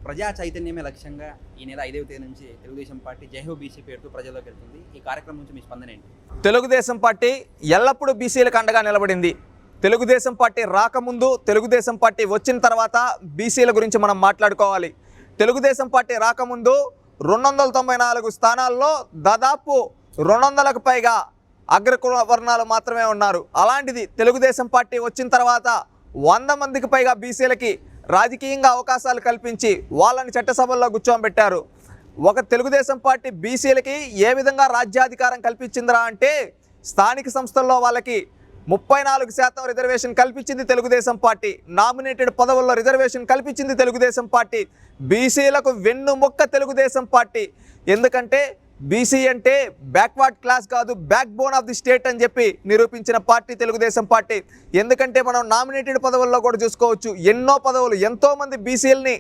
ప్రజా చైతన్యమే లక్ష్యంగా ఈ నెల 5వ తేదీ నుంచి తెలుగుదేశం పార్టీ జై హో బీసీ పేరుతో ప్రజల్లోకి వెళ్తుంది. ఈ కార్యక్రమం నుంచి మీ స్పందన ఏంటి? తెలుగుదేశం పార్టీ ఎల్లప్పుడూ బీసీలకు అండగా నిలబడింది. తెలుగుదేశం పార్టీ రాకముందు, తెలుగుదేశం పార్టీ వచ్చిన తర్వాత బీసీల గురించి మనం మాట్లాడుకోవాలి. తెలుగుదేశం పార్టీ రాకముందు 294 స్థానాల్లో దాదాపు 200కు పైగా అగ్రకుల వర్ణాలు మాత్రమే ఉన్నారు. అలాంటిది తెలుగుదేశం పార్టీ వచ్చిన తర్వాత 100 మందికి పైగా బీసీలకి రాజకీయంగా అవకాశాలు కల్పించి వాళ్ళని చట్టసభల్లో కూర్చోబెట్టారు. ఒక తెలుగుదేశం పార్టీ బీసీలకి ఏ విధంగా రాజ్యాధికారం కల్పించిందిరా అంటే, స్థానిక సంస్థల్లో వాళ్ళకి 34% రిజర్వేషన్ కల్పించింది తెలుగుదేశం పార్టీ. నామినేటెడ్ పదవుల్లో రిజర్వేషన్ కల్పించింది తెలుగుదేశం పార్టీ. బీసీలకు వెన్నుముక్క తెలుగుదేశం పార్టీ. ఎందుకంటే బీసీ అంటే బ్యాక్వర్డ్ క్లాస్ కాదు, back bone of the state అని చెప్పి నిరూపించిన పార్టీ తెలుగుదేశం పార్టీ. ఎందుకంటే మనం నామినేటెడ్ పదవుల్లో కూడా చూసుకోవచ్చు, ఎన్నో పదవులు, ఎంతోమంది బీసీలని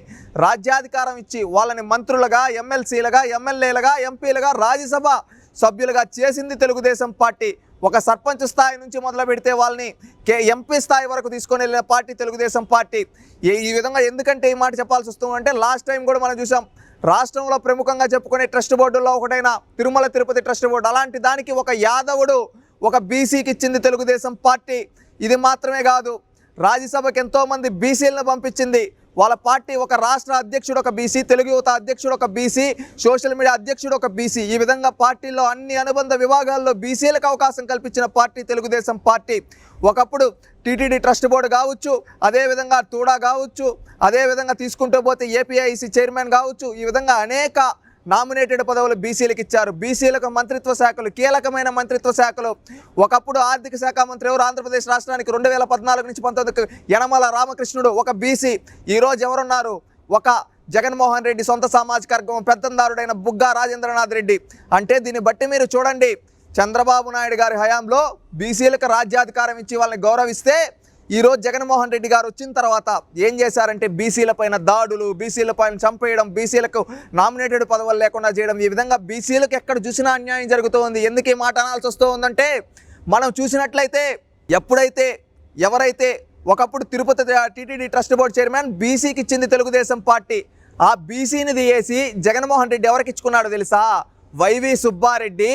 రాజ్యాధికారం ఇచ్చి వాళ్ళని మంత్రులుగా, ఎమ్మెల్సీలుగా, ఎమ్మెల్యేలుగా, ఎంపీలుగా, రాజ్యసభ సభ్యులుగా చేసింది తెలుగుదేశం పార్టీ. ఒక సర్పంచ్ స్థాయి నుంచి మొదలు పెడితే వాళ్ళని ఎంపీ స్థాయి వరకు తీసుకొని వెళ్ళిన పార్టీ తెలుగుదేశం పార్టీ. ఈ విధంగా ఎందుకంటే ఈ మాట చెప్పాల్సి వస్తుందంటే, లాస్ట్ టైం కూడా మనం చూసాం, రాష్ట్రంలో ప్రముఖంగా చెప్పుకునే ట్రస్ట్ బోర్డుల్లో ఒకటైన తిరుమల తిరుపతి ట్రస్ట్ బోర్డు, అలాంటి దానికి ఒక యాదవుడు ఒక బీసీకి ఇచ్చింది తెలుగుదేశం పార్టీ. ఇది మాత్రమే కాదు, రాజ్యసభకి ఎంతోమంది బీసీలను పంపించింది వాళ్ళ పార్టీ. ఒక రాష్ట్ర అధ్యక్షుడు ఒక బీసీ, తెలుగు యువత అధ్యక్షుడు ఒక బీసీ, సోషల్ మీడియా అధ్యక్షుడు ఒక బీసీ. ఈ విధంగా పార్టీల్లో అన్ని అనుబంధ విభాగాల్లో బీసీలకు అవకాశం కల్పించిన పార్టీ తెలుగుదేశం పార్టీ. ఒకప్పుడు టీటీడీ ట్రస్ట్ బోర్డు కావచ్చు, అదేవిధంగా తూడా కావచ్చు, అదేవిధంగా తీసుకుంటూ పోతే ఏపీఐసి చైర్మన్ కావచ్చు, ఈ విధంగా అనేక నామినేటెడ్ పదవులు బీసీలకు ఇచ్చారు. బీసీలకు మంత్రిత్వ శాఖలు, కీలకమైన మంత్రిత్వ శాఖలు. ఒకప్పుడు ఆర్థిక శాఖ మంత్రి ఎవరు ఆంధ్రప్రదేశ్ రాష్ట్రానికి 2014 నుంచి 19 యనమల రామకృష్ణుడు ఒక బీసీ. ఈరోజు ఎవరున్నారు? ఒక జగన్మోహన్ రెడ్డి సొంత సామాజిక వర్గం పెత్తందారుడైన బుగ్గా రాజేంద్రనాథ్ రెడ్డి. అంటే దీన్ని బట్టి మీరు చూడండి, చంద్రబాబు నాయుడు గారి హయాంలో బీసీలకు రాజ్యాధికారం ఇచ్చి వాళ్ళని గౌరవిస్తే, ఈరోజు జగన్మోహన్ రెడ్డి గారు వచ్చిన తర్వాత ఏం చేశారంటే బీసీల పైన దాడులు, బీసీల పైన చంపేయడం, బీసీలకు నామినేటెడ్ పదవులు లేకుండా చేయడం. ఈ విధంగా బీసీలకు ఎక్కడ చూసినా అన్యాయం జరుగుతుంది. ఎందుకు ఈ మాట అనాల్సి వస్తూ ఉందంటే, మనం చూసినట్లయితే ఎవరైతే ఒకప్పుడు Tirupati TTD trust board chairman బీసీకి ఇచ్చింది తెలుగుదేశం పార్టీ. ఆ బీసీని తీసి జగన్మోహన్ రెడ్డి ఎవరికి ఇచ్చుకున్నాడో తెలుసా? వైవి సుబ్బారెడ్డి,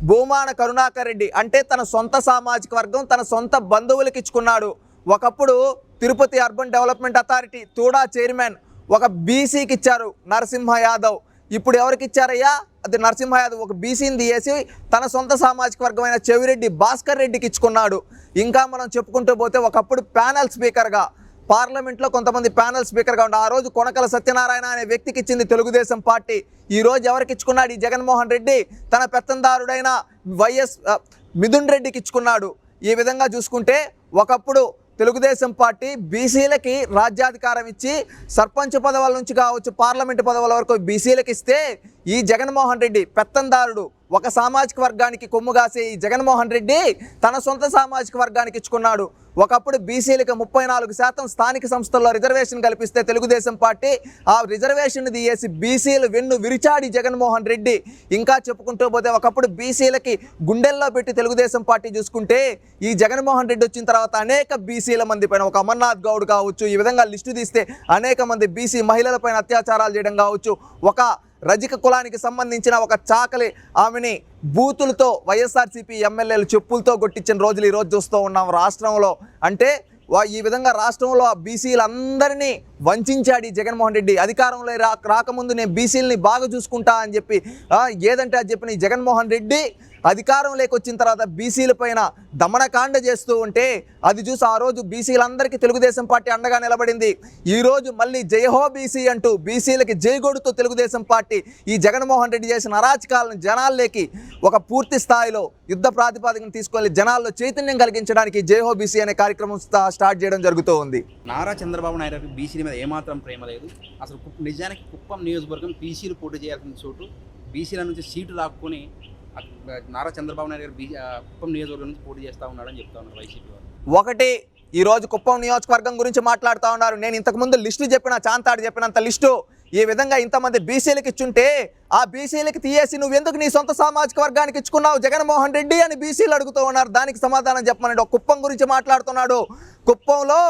భూమాన కరుణాకర్ రెడ్డి, అంటే తన సొంత సామాజిక వర్గం, తన సొంత బంధువులకు ఇచ్చుకున్నాడు. ఒకప్పుడు Tirupati urban development authority తూడా chairman ఒక బీసీకి ఇచ్చారు, నరసింహ యాదవ్. ఇప్పుడు ఎవరికి ఇచ్చారయ్యా? అది నరసింహ యాదవ్ ఒక బీసీని తీసి తన సొంత సామాజిక వర్గమైన చెవిరెడ్డి భాస్కర్ రెడ్డికి ఇచ్చుకున్నాడు. ఇంకా మనం చెప్పుకుంటూ పోతే ఒకప్పుడు ప్యానల్ స్పీకర్గా, పార్లమెంట్లో కొంతమంది ప్యానల్ స్పీకర్గా ఉండే ఆ రోజు కొనకల సత్యనారాయణ అనే వ్యక్తికి ఇచ్చింది తెలుగుదేశం పార్టీ. ఈరోజు ఎవరికి ఇచ్చుకున్నాడు? ఈ జగన్మోహన్ రెడ్డి తన పెత్తందారుడైన వైఎస్ మిథున్ రెడ్డికి ఇచ్చుకున్నాడు. ఈ విధంగా చూసుకుంటే ఒకప్పుడు తెలుగుదేశం పార్టీ బీసీలకి రాజ్యాధికారం ఇచ్చి సర్పంచ్ పదవుల నుంచి కావచ్చు, పార్లమెంటు పదవుల వరకు బీసీలకు ఇస్తే, ఈ జగన్మోహన్ రెడ్డి పెత్తందారుడు ఒక సామాజిక వర్గానికి కొమ్ముగాసే ఈ జగన్మోహన్ రెడ్డి తన సొంత సామాజిక వర్గానికి ఇచ్చుకున్నాడు. ఒకప్పుడు బీసీలకు 34% స్థానిక సంస్థల్లో రిజర్వేషన్ కల్పిస్తే తెలుగుదేశం పార్టీ ఆ రిజర్వేషన్ తీసి బీసీలు వెన్ను విరిచాడి జగన్మోహన్ రెడ్డి. ఇంకా చెప్పుకుంటూ పోతే ఒకప్పుడు బీసీలకి గుండెల్లో పెట్టి తెలుగుదేశం పార్టీ చూసుకుంటే, ఈ జగన్మోహన్ రెడ్డి వచ్చిన తర్వాత అనేక బీసీల మంది పైన, ఒక అమర్నాథ్ గౌడ్ కావచ్చు, ఈ విధంగా లిస్టు తీస్తే అనేక మంది బీసీ మహిళలపైన అత్యాచారాలు చేయడం కావచ్చు, ఒక రజిక కులానికి సంబంధించిన ఒక చాకలి ఆమెని బూతులతో వైఎస్ఆర్సీపీ ఎమ్మెల్యేలు చెప్పులతో కొట్టించిన రోజులు ఈరోజు చూస్తూ ఉన్నాం రాష్ట్రంలో. అంటే ఈ విధంగా రాష్ట్రంలో బీసీలందరినీ వంచాడు ఈ జగన్మోహన్ రెడ్డి. అధికారంలో రాకముందు నేను బీసీలని బాగా చూసుకుంటా అని చెప్పి ఏదంటే అది చెప్పిన ఈ జగన్మోహన్ రెడ్డి అధికారంలోకి వచ్చిన తర్వాత బీసీల పైన దమనకాండ చేస్తూ ఉంటే అది చూసి ఆ రోజు బీసీలందరికీ తెలుగుదేశం పార్టీ అండగా నిలబడింది. ఈరోజు మళ్ళీ జయహో బీసీ అంటూ బీసీలకి జైగొడుతూ తెలుగుదేశం పార్టీ ఈ జగన్మోహన్ రెడ్డి చేసిన అరాచకాలను జనాల్లోకి ఒక పూర్తి స్థాయిలో యుద్ధ ప్రాతిపాదికను తీసుకొని జనాల్లో చైతన్యం కలిగించడానికి జయహో బీసీ అనే కార్యక్రమం స్టార్ట్ చేయడం జరుగుతూ ఉంది. నారా చంద్రబాబు నాయుడు గారికి బీసీల మీద ఏమాత్రం ప్రేమ లేదు. అసలు నిజానికి కుప్పం నియోజకవర్గం బీసీలు పోటీ చేయాల్సిన చోటు, బీసీల నుంచి సీటు లాక్కుని నారా చంద్రబాబు నాయుడు గారు కుప్పం నియోజకవర్గం నుంచి పోటీ చేస్తూ ఉన్నాడని చెప్తా ఉన్నారు వైసీపీ వారు. ఒకటి, ఈరోజు కుప్పం నియోజకవర్గం గురించి మాట్లాడుతూ ఉన్నారు. నేను ఇంతకుముందు లిస్టు చెప్పిన, చాంతాడు చెప్పినంత లిస్టు ఈ విధంగా ఇంతమంది బీసీలకు ఇచ్చుంటే ఆ బీసీలకు తీయేసి నువ్వెందుకు నీ సొంత సామాజిక వర్గానికి ఇచ్చుకున్నావు జగన్మోహన్ రెడ్డి అని బీసీలు అడుగుతూ ఉన్నారు. దానికి సమాధానం చెప్పమనండి. కుప్పం గురించి మాట్లాడుతున్నాడు. కుప్పంలో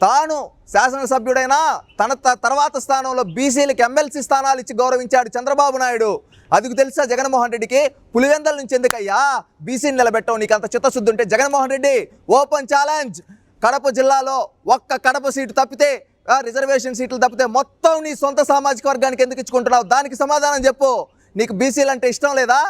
తాను శాసనసభ్యుడైనా తన తర్వాత స్థానంలో బీసీలకు ఎమ్మెల్సీ స్థానాలు ఇచ్చి గౌరవించాడు చంద్రబాబు నాయుడు. అది తెలుసా జగన్మోహన్ రెడ్డికి? పులివెందల నుంచి ఎందుకయ్యా బీసీని నిలబెట్టవు? నీకు అంత చిత్తశుద్ధి ఉంటే జగన్మోహన్ రెడ్డి ఓపెన్ ఛాలెంజ్, కడప జిల్లాలో ఒక్క కడప సీటు తప్పితే, రిజర్వేషన్ సీట్లు తప్పితే మొత్తం నీ సొంత సామాజిక వర్గానికి ఎందుకు ఇచ్చుకుంటున్నావు? దానికి సమాధానం చెప్పు. నీకు బీసీలు అంటే ఇష్టం లేదా?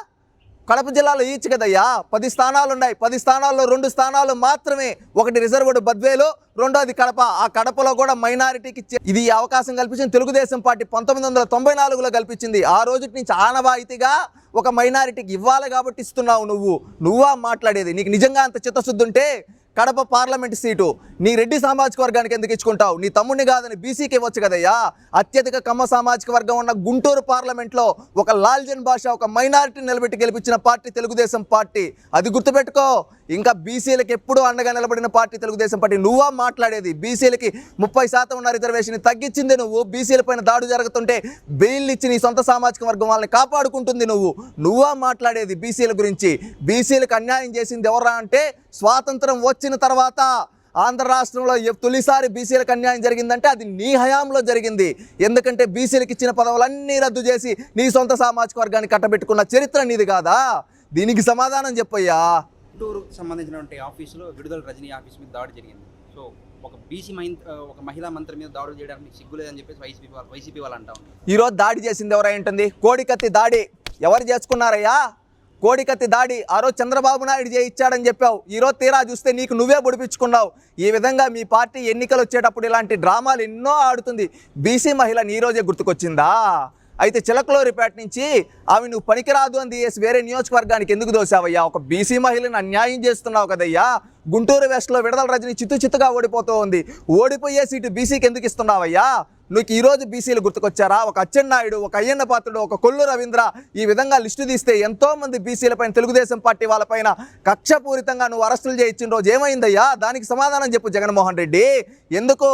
కడప జిల్లాలో ఈచ్ కదయ్యా 10 స్థానాలు ఉన్నాయి. 10 స్థానాల్లో 2 స్థానాలు మాత్రమే, ఒకటి రిజర్వ్డ్ బద్వేలు, రెండోది కడప. ఆ కడపలో కూడా మైనారిటీకి ఇది అవకాశం కల్పించింది తెలుగుదేశం పార్టీ 1994లో కల్పించింది. ఆ రోజు నుంచి ఆనవాయితీగా ఒక మైనారిటీకి ఇవ్వాలి కాబట్టి ఇస్తున్నావు. నువ్వా మాట్లాడేది? నీకు నిజంగా అంత చిత్తశుద్ధి ఉంటే కడప పార్లమెంట్ సీటు నీ రెడ్డి సామాజిక వర్గానికి ఎందుకు ఇచ్చుకుంటావు? నీ తమ్ముడిని కాదని బీసీకి ఇవ్వచ్చు కదయ్యా. అత్యధిక కమ్మ సామాజిక వర్గం ఉన్న గుంటూరు పార్లమెంట్లో ఒక లాల్జన్ భాష, ఒక మైనారిటీ నిలబెట్టి గెలిపించిన పార్టీ తెలుగుదేశం పార్టీ. అది గుర్తుపెట్టుకో. ఇంకా బీసీలకు ఎప్పుడూ అండగా నిలబడిన పార్టీ తెలుగుదేశం పార్టీ. నువ్వా మాట్లాడేది? బీసీలకి 30% ఉన్న రిజర్వేషన్ తగ్గించింది నువ్వు. బీసీల పైన దాడు జరుగుతుంటే బెయిల్ ఇచ్చి నీ సొంత సామాజిక వర్గం వాళ్ళని కాపాడుకుంటుంది నువ్వా మాట్లాడేది బీసీల గురించి? బీసీలకు అన్యాయం చేసింది ఎవరా అంటే, స్వాతంత్రం వచ్చిన తర్వాత ఆంధ్ర రాష్ట్రంలో తొలిసారి బీసీలకు అన్యాయం జరిగిందంటే అది నీ హయాంలో జరిగింది. ఎందుకంటే బీసీలకు ఇచ్చిన పదవులన్నీ రద్దు చేసి నీ సొంత సామాజిక వర్గాన్ని కట్టబెట్టుకున్న చరిత్ర నీది కాదా? దీనికి సమాధానం చెప్పయ్యా. గుంటూరుకు సంబంధించినటువంటి ఆఫీసులో విడుదల రజనీ ఆఫీస్ మీద దాడి జరిగింది. సో ఒక ఒక మహిళా మంత్రి మీద దాడులు చేయడానికి సిగ్గులేదని చెప్పేసి వైసీపీ వాళ్ళు అంటా ఉన్నారు. ఈరోజు దాడి చేసింది ఎవరై ఉంటుంది? కోడికత్తి దాడి ఎవరు చేసుకున్నారయ్యా? కోడికత్తి దాడి ఆ రోజు చంద్రబాబు నాయుడు చేయించాడని చెప్పావు. ఈరోజు తీరా చూస్తే నీకు నువ్వే పొడిపించుకున్నావు. ఈ విధంగా మీ పార్టీ ఎన్నికలు వచ్చేటప్పుడు ఇలాంటి డ్రామాలు ఎన్నో ఆడుతుంది. బీసీ మహిళ ఈ రోజే గుర్తుకొచ్చిందా? అయితే చిలకలూరిపేట నుంచి ఆమె నువ్వు పనికిరాదు అని తీసి వేరే నియోజకవర్గానికి ఎందుకు దోసావయ్యా? ఒక బీసీ మహిళను అన్యాయం చేస్తున్నావు కదయ్యా. గుంటూరు వెస్ట్లో విడుదల రజని చిత్తుగా ఓడిపోతూ ఉంది. ఓడిపోయే సీటు బీసీకి ఎందుకు ఇస్తున్నావయ్యా? నీకు ఈరోజు బీసీలు గుర్తుకొచ్చారా? ఒక అచ్చెన్నాయుడు, ఒక అయ్యన్న పాత్రుడు, ఒక కొల్లు రవీంద్ర, ఈ విధంగా లిస్టు తీస్తే ఎంతోమంది బీసీలపైన తెలుగుదేశం పార్టీ వాళ్ళపైన కక్షపూరితంగా నువ్వు అరెస్టులు చేయించిన రోజు ఏమైందయ్యా? దానికి సమాధానం చెప్పు జగన్మోహన్ రెడ్డి. ఎందుకు?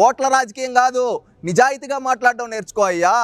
ఓట్ల రాజకీయం కాదు, నిజాయితీగా మాట్లాడడం నేర్చుకో అయ్యా.